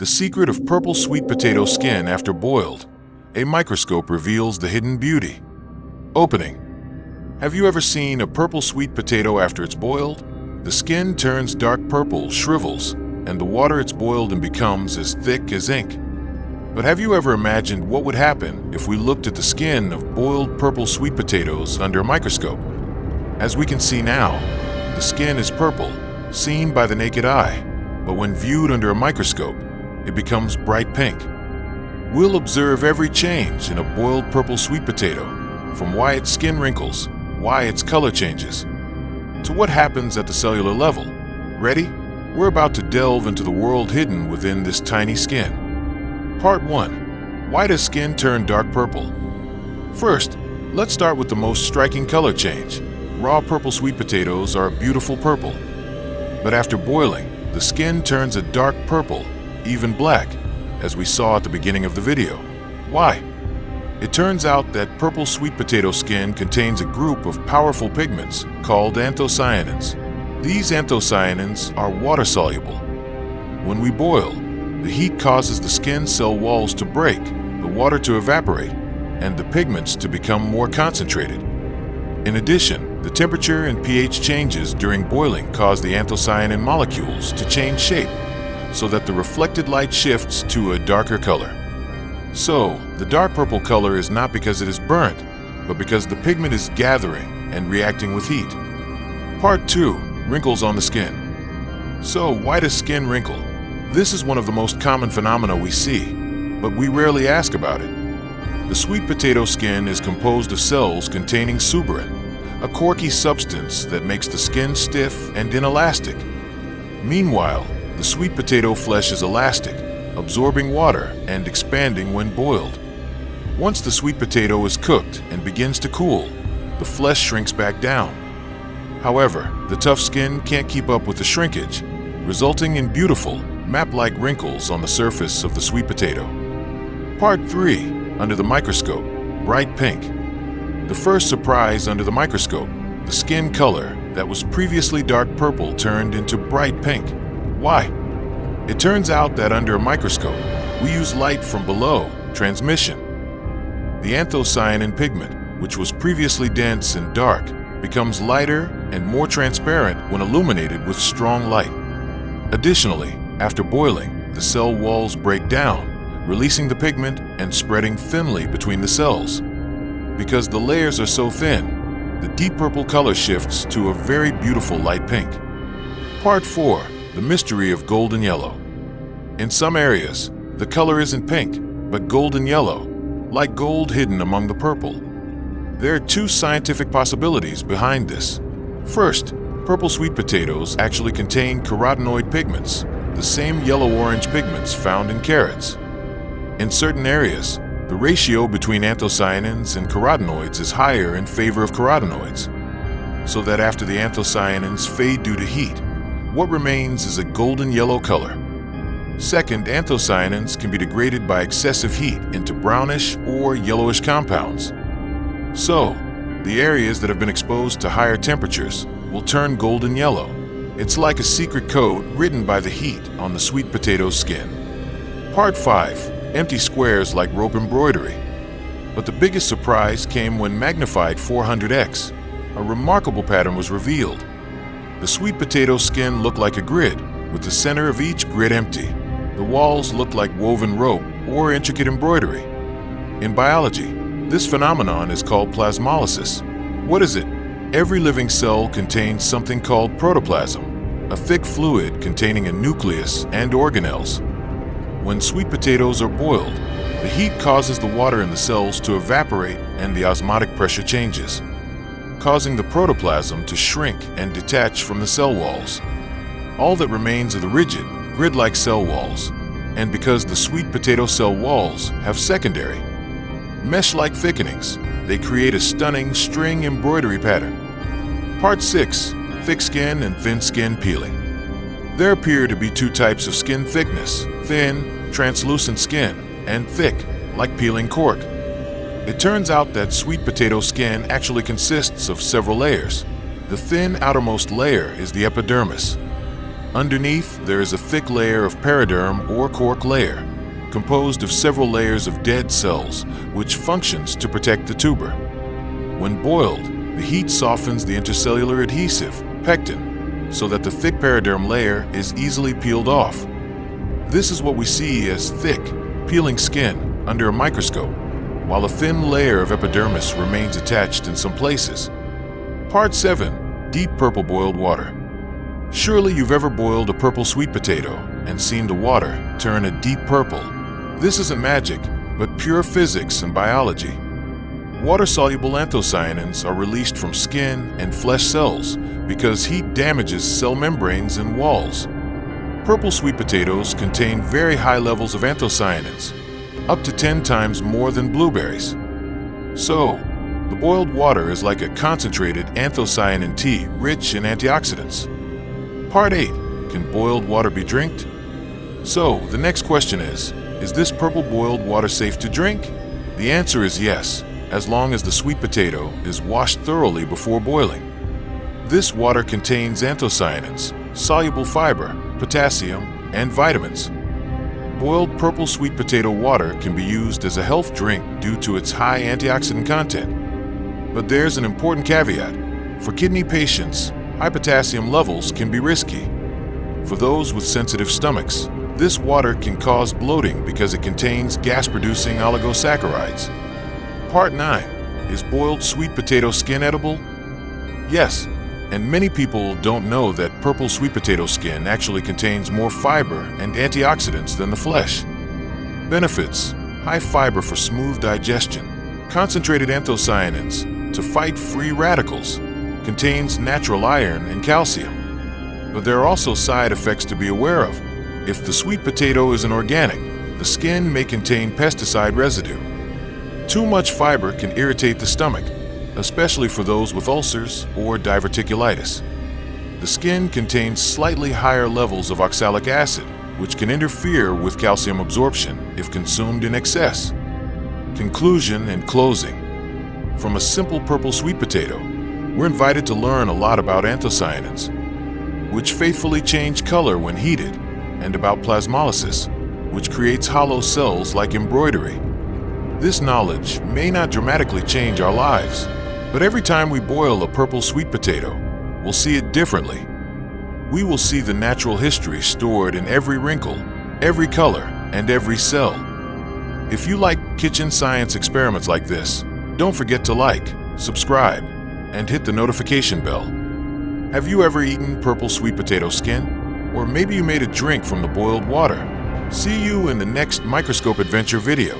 The secret of purple sweet potato skin after boiled. A microscope reveals the hidden beauty. Opening. Have you ever seen a purple sweet potato after it's boiled? The skin turns dark purple, shrivels, and the water it's boiled in becomes as thick as ink. But have you ever imagined what would happen if we looked at the skin of boiled purple sweet potatoes under a microscope? As we can see now, the skin is purple, seen by the naked eye, but when viewed under a microscope, it becomes bright pink. We'll observe every change in a boiled purple sweet potato, from why its skin wrinkles, why its color changes, to what happens at the cellular level. Ready? We're about to delve into the world hidden within this tiny skin. Part 1. Why does skin turn dark purple? First, let's start with the most striking color change. Raw purple sweet potatoes are a beautiful purple. But after boiling, the skin turns a dark purple, even black, as we saw at the beginning of the video. Why? It turns out that purple sweet potato skin contains a group of powerful pigments called anthocyanins. These anthocyanins are water-soluble. When we boil, the heat causes the skin cell walls to break, the water to evaporate, and the pigments to become more concentrated. In addition, the temperature and pH changes during boiling cause the anthocyanin molecules to change shape, so that the reflected light shifts to a darker color. So, the dark purple color is not because it is burnt, but because the pigment is gathering and reacting with heat. Part 2. Wrinkles on the skin. So, why does skin wrinkle? This is one of the most common phenomena we see, but we rarely ask about it. The sweet potato skin is composed of cells containing suberin, a corky substance that makes the skin stiff and inelastic. Meanwhile, the sweet potato flesh is elastic, absorbing water and expanding when boiled. Once the sweet potato is cooked and begins to cool, the flesh shrinks back down. However, the tough skin can't keep up with the shrinkage, resulting in beautiful, map-like wrinkles on the surface of the sweet potato. Part 3. Under the microscope. Bright pink. The first surprise under the microscope, the skin color that was previously dark purple turned into bright pink. Why? It turns out that under a microscope, we use light from below, transmission. The anthocyanin pigment, which was previously dense and dark, becomes lighter and more transparent when illuminated with strong light. Additionally, after boiling, the cell walls break down, releasing the pigment and spreading thinly between the cells. Because the layers are so thin, the deep purple color shifts to a very beautiful light pink. Part 4. The mystery of golden yellow. In some areas, the color isn't pink, but golden yellow, like gold hidden among the purple. There are two scientific possibilities behind this. First, purple sweet potatoes actually contain carotenoid pigments, the same yellow-orange pigments found in carrots. In certain areas, the ratio between anthocyanins and carotenoids is higher in favor of carotenoids, so that after the anthocyanins fade due to heat, what remains is a golden yellow color. Second, anthocyanins can be degraded by excessive heat into brownish or yellowish compounds. So, the areas that have been exposed to higher temperatures will turn golden yellow. It's like a secret code written by the heat on the sweet potato skin. Part 5. Empty squares like rope embroidery. But the biggest surprise came when magnified 400x. A remarkable pattern was revealed. The sweet potato skin looked like a grid, with the center of each grid empty. The walls looked like woven rope or intricate embroidery. In biology, this phenomenon is called plasmolysis. What is it? Every living cell contains something called protoplasm, a thick fluid containing a nucleus and organelles. When sweet potatoes are boiled, the heat causes the water in the cells to evaporate and the osmotic pressure changes, causing the protoplasm to shrink and detach from the cell walls. All that remains are the rigid, grid-like cell walls, and because the sweet potato cell walls have secondary, mesh-like thickenings, they create a stunning string embroidery pattern. Part 6. Thick skin and thin skin peeling. There appear to be two types of skin thickness: thin, translucent skin, and thick, like peeling cork. It turns out that sweet potato skin actually consists of several layers. The thin outermost layer is the epidermis. Underneath, there is a thick layer of periderm or cork layer, composed of several layers of dead cells, which functions to protect the tuber. When boiled, the heat softens the intercellular adhesive, pectin, so that the thick periderm layer is easily peeled off. This is what we see as thick, peeling skin under a microscope, while a thin layer of epidermis remains attached in some places. Part 7. Deep purple boiled water. Surely you've ever boiled a purple sweet potato and seen the water turn a deep purple. This isn't magic, but pure physics and biology. Water-soluble anthocyanins are released from skin and flesh cells because heat damages cell membranes and walls. Purple sweet potatoes contain very high levels of anthocyanins, up to 10 times more than blueberries. So, the boiled water is like a concentrated anthocyanin tea rich in antioxidants. Part 8. Can boiled water be drinked? So, the next question is this purple boiled water safe to drink? The answer is yes, as long as the sweet potato is washed thoroughly before boiling. This water contains anthocyanins, soluble fiber, potassium, and vitamins. Boiled purple sweet potato water can be used as a health drink due to its high antioxidant content. But there's an important caveat. For kidney patients, high potassium levels can be risky. For those with sensitive stomachs, this water can cause bloating because it contains gas-producing oligosaccharides. Part 9. Is boiled sweet potato skin edible? Yes, and many people don't know that purple sweet potato skin actually contains more fiber and antioxidants than the flesh. Benefits: high fiber for smooth digestion, concentrated anthocyanins to fight free radicals, contains natural iron and calcium. But there are also side effects to be aware of. If the sweet potato is an organic, the skin may contain pesticide residue. Too much fiber can irritate the stomach, especially for those with ulcers or diverticulitis. The skin contains slightly higher levels of oxalic acid, which can interfere with calcium absorption if consumed in excess. Conclusion and closing. From a simple purple sweet potato, we're invited to learn a lot about anthocyanins, which faithfully change color when heated, and about plasmolysis, which creates hollow cells like embroidery. This knowledge may not dramatically change our lives, but every time we boil a purple sweet potato, we'll see it differently. We will see the natural history stored in every wrinkle, every color, and every cell. If you like kitchen science experiments like this, don't forget to like, subscribe, and hit the notification bell. Have you ever eaten purple sweet potato skin? Or maybe you made a drink from the boiled water. See you in the next microscope adventure video.